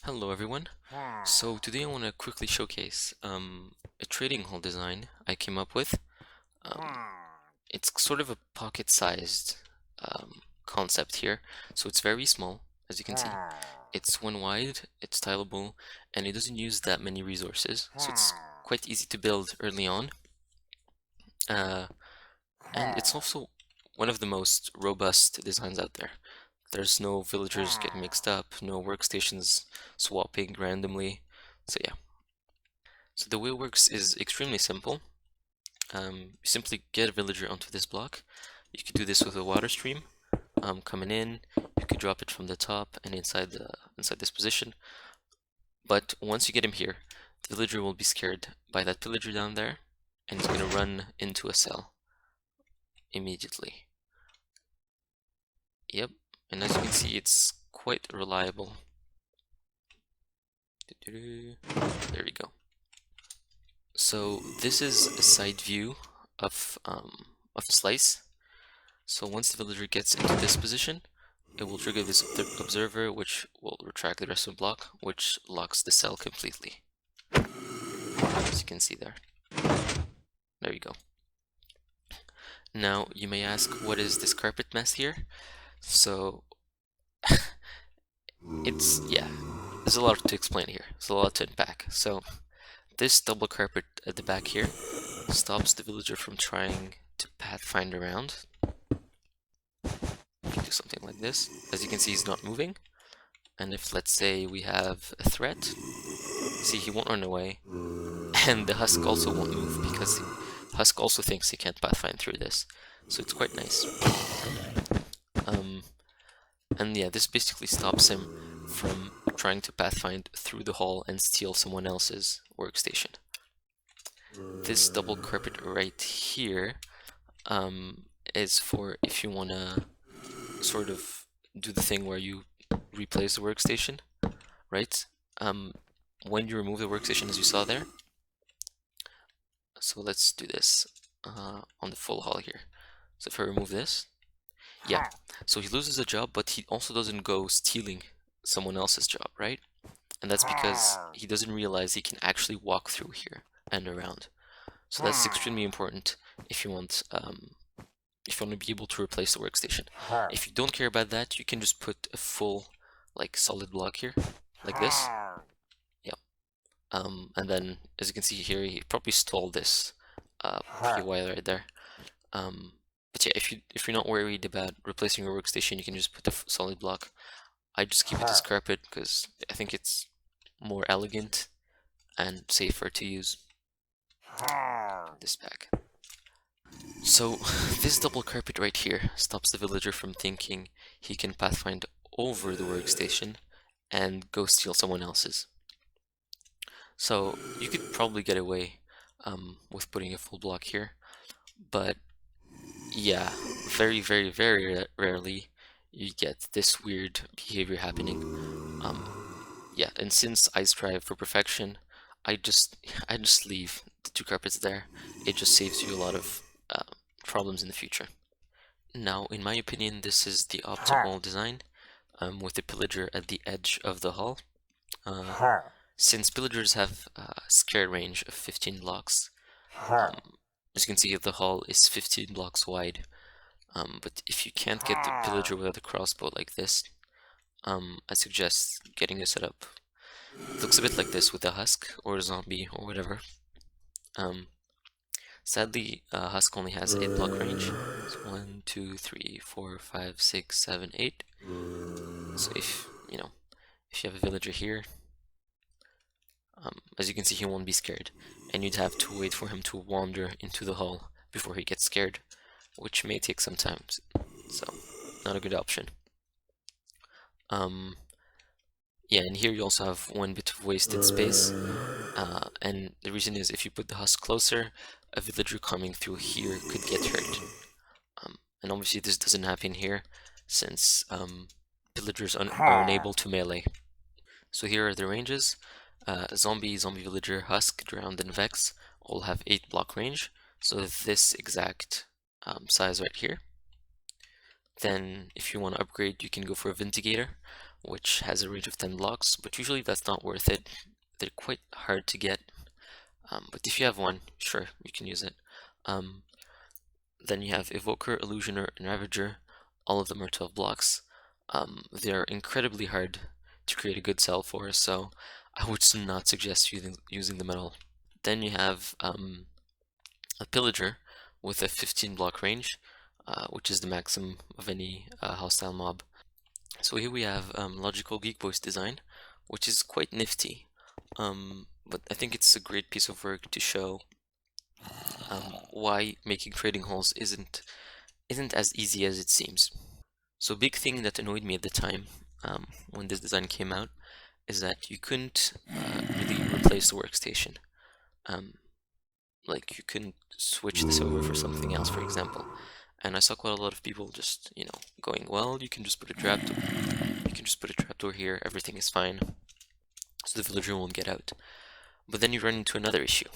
Hello everyone. So today I want to quickly showcase a trading hall design I came up with. Um, it's sort of a pocket-sized concept here, so it's very small, as you can see. It's one wide, it's tileable, and it doesn't use that many resources, so it's quite easy to build early on. And it's also one of the most robust designs out there. There's no villagers getting mixed up, no workstations swapping randomly. So yeah. So the way it works is extremely simple. You simply get a villager onto this block. You could do this with a water stream coming in. You could drop it from the top and inside this position. But once you get him here, the villager will be scared by that villager down there, and he's gonna run into a cell immediately. Yep, and as you can see, it's quite reliable. There we go. So this is a side view of a slice. So once the villager gets into this position, it will trigger this observer, which will retract the rest of the block, which locks the cell completely. As you can see there. There you go. Now you may ask, what is this carpet mess here? So there's a lot to explain here. There's a lot to unpack. So this double carpet at the back here stops the villager from trying to pathfind around. Do something like this. As you can see, he's not moving. And if, let's say, we have a threat, see, he won't run away. And the husk also won't move because the husk also thinks he can't pathfind through this. So it's quite nice. And yeah, this basically stops him from trying to pathfind through the hall and steal someone else's workstation. This double carpet right here is for if you want to sort of do the thing where you replace the workstation, right? When you remove the workstation, as you saw there. So let's do this on the full hall here. So if I remove this, yeah, so he loses a job, but he also doesn't go stealing someone else's job, right? And that's because he doesn't realize he can actually walk through here and around. So that's extremely important if you want to be able to replace the workstation. If you don't care about that, you can just put a full like solid block here, like this. Yep. And then as you can see here, he probably stalled this pretty while right there. But yeah, if you're not worried about replacing your workstation, you can just put a solid block. I just keep it as carpet because I think it's more elegant and safer to use. This back. So this double carpet right here stops the villager from thinking he can pathfind over the workstation and go steal someone else's. So you could probably get away with putting a full block here, but yeah, very, very, very rarely you get this weird behavior happening. Yeah, and since I strive for perfection, I just leave the two carpets there. It just saves you a lot of problems in the future. Now, in my opinion, this is the optimal design with the pillager at the edge of the hall. Since pillagers have a scare range of 15 blocks, as you can see, the hall is 15 blocks wide. But if you can't get the pillager without a crossbow like this, I suggest getting a setup. It looks a bit like this with a husk or a zombie or whatever. Sadly, husk only has 8 block range. So 1, 2, 3, 4, 5, 6, 7, 8. So if you have a villager here, as you can see, he won't be scared, and you'd have to wait for him to wander into the hall before he gets scared, which may take some time. So, not a good option. Yeah, and here you also have one bit of wasted space, and the reason is if you put the husk closer, a villager coming through here could get hurt. And obviously this doesn't happen here, since villagers are unable to melee. So here are the ranges. Zombie, villager, husk, drowned, and vex all have 8 block range, so this exact size right here. Then if you want to upgrade, you can go for a Vindicator, which has a range of 10 blocks, but usually that's not worth it. They're quite hard to get, but if you have one, sure, you can use it. Then you have Evoker, Illusioner, and Ravager. All of them are 12 blocks. They're incredibly hard to create a good cell for, so I would not suggest using them at all. Then you have a Pillager with a 15 block range, which is the maximum of any hostile mob. So here we have Logical Geek Voice design, which is quite nifty, but I think it's a great piece of work to show why making trading halls isn't as easy as it seems. So big thing that annoyed me at the time when this design came out is that you couldn't really replace the workstation. Like you couldn't switch this over for something else, for example. And I saw quite a lot of people just, going, well, you can just put a trapdoor. You can just put a trapdoor here, everything is fine. So the villager won't get out. But then you run into another issue.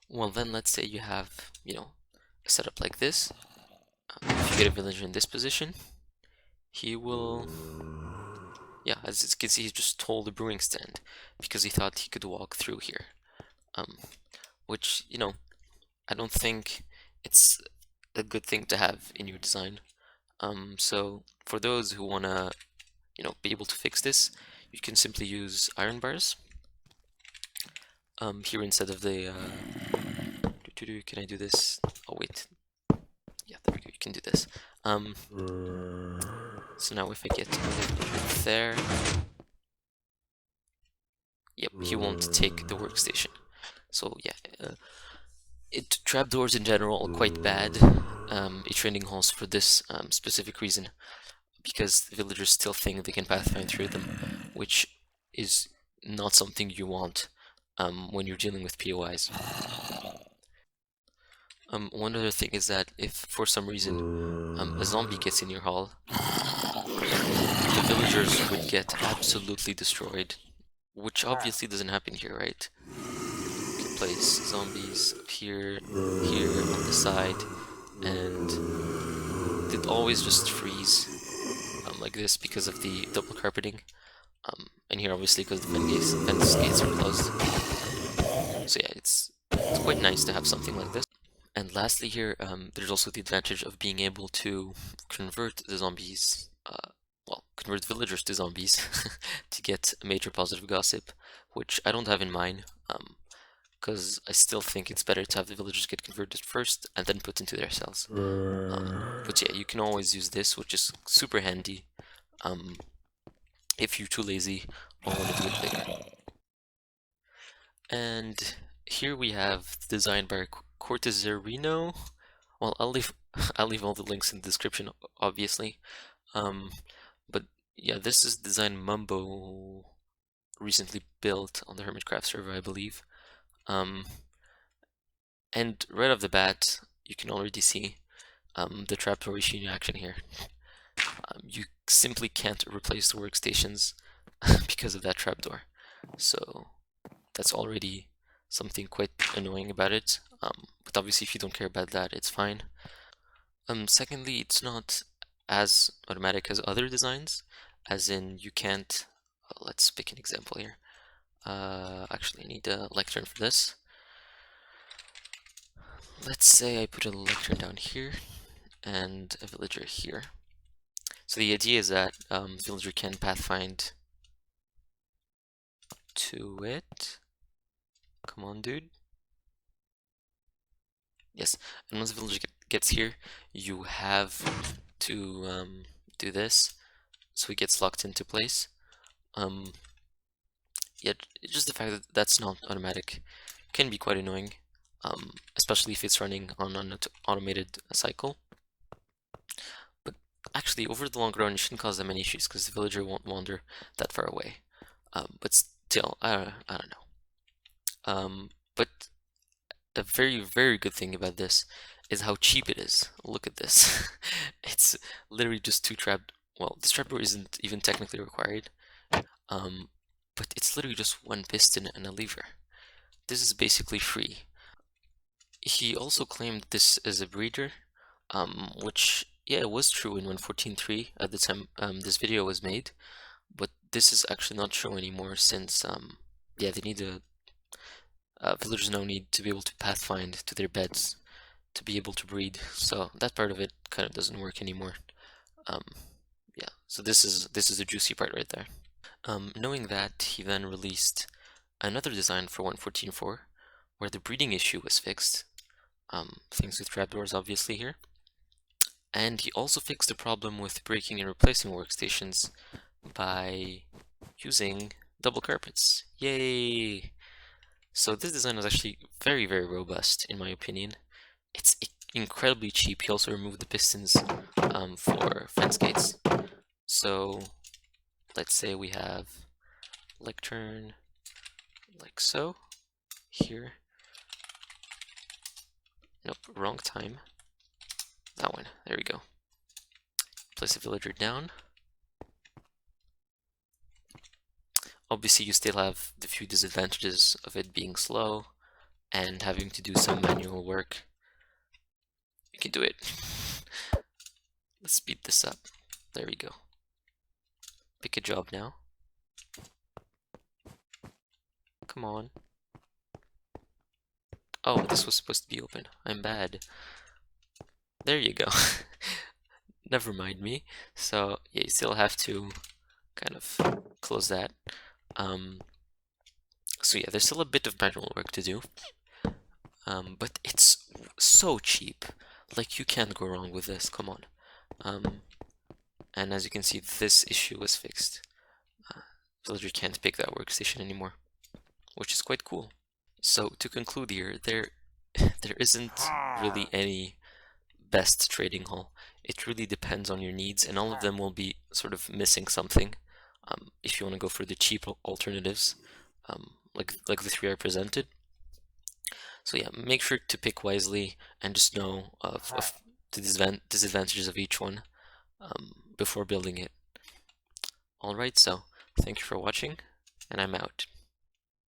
Well, then let's say you have, a setup like this. If you get a villager in this position, he will, as you can see, he just stole the brewing stand because he thought he could walk through here. Which, I don't think it's a good thing to have in your design. So for those who wanna, be able to fix this, you can simply use iron bars. Here instead of the, can I do this? Oh wait, yeah, there we go. You can do this. So now if I get there, yep, he won't take the workstation. So yeah, trapdoors in general are quite bad at training halls for this specific reason, because the villagers still think they can pathfind through them, which is not something you want when you're dealing with POIs. One other thing is that if for some reason a zombie gets in your hall, the villagers would get absolutely destroyed, which obviously doesn't happen here, right? You can place zombies up here, here, on the side, and they'd always just freeze like this because of the double carpeting. And here obviously because the fence gates are closed. So yeah, it's quite nice to have something like this. And lastly here, there's also the advantage of being able to convert the zombies, convert villagers to zombies to get a major positive gossip, which I don't have in mine, because I still think it's better to have the villagers get converted first and then put into their cells. But yeah, you can always use this, which is super handy if you're too lazy or want to do it bigger. And here we have designed by Cortezerino. Well, I'll leave all the links in the description, obviously. But yeah, this is design Mumbo recently built on the Hermitcraft server, I believe. And right off the bat, you can already see the trapdoor issue in action here. You simply can't replace the workstations because of that trapdoor. So that's already something quite annoying about it. But obviously if you don't care about that, it's fine. Secondly, it's not as automatic as other designs, as in you can't, let's pick an example here. Actually I need a lectern for this. Let's say I put a lectern down here and a villager here. So the idea is that the villager can pathfind to it. Come on, dude. Yes, and once the villager gets here, you have to do this, so he gets locked into place. Yeah, just the fact that that's not automatic can be quite annoying, especially if it's running on an automated cycle. But actually, over the long run, it shouldn't cause that many issues because the villager won't wander that far away. But still, I don't know. But a very, very good thing about this is how cheap it is. Look at this. It's literally just two trap. Well, this trapdoor isn't even technically required. But it's literally just one piston and a lever. This is basically free. He also claimed this as a breeder, which, yeah, it was true in 1.14.3 at the time this video was made, but this is actually not shown anymore since yeah, they need a villagers now need to be able to pathfind to their beds to be able to breed. So that part of it kind of doesn't work anymore. Um, yeah, so this is the juicy part right there. Knowing that, he then released another design for 1.14.4 where the breeding issue was fixed. Things with trapdoors obviously here. And he also fixed the problem with breaking and replacing workstations by using double carpets. Yay! So this design is actually very, very robust in my opinion. It's incredibly cheap. He also removed the pistons for fence gates. So let's say we have lectern like so here. Nope, wrong time. That one. There we go. Place a villager down. Obviously, you still have the few disadvantages of it being slow and having to do some manual work. You can do it. Let's speed this up. There we go. Pick a job now. Come on. Oh, this was supposed to be open. I'm bad. There you go. Never mind me. So yeah, you still have to kind of close that. So yeah, there's still a bit of manual work to do. But it's so cheap. Like you can't go wrong with this. Come on. And as you can see, this issue was fixed. Villager can't pick that workstation anymore, which is quite cool. So to conclude here, there isn't really any best trading hall. It really depends on your needs, and all of them will be sort of missing something. If you want to go for the cheap alternatives, like the three I presented. So yeah, make sure to pick wisely and just know of the disadvantages of each one before building it. Alright, so thank you for watching, and I'm out.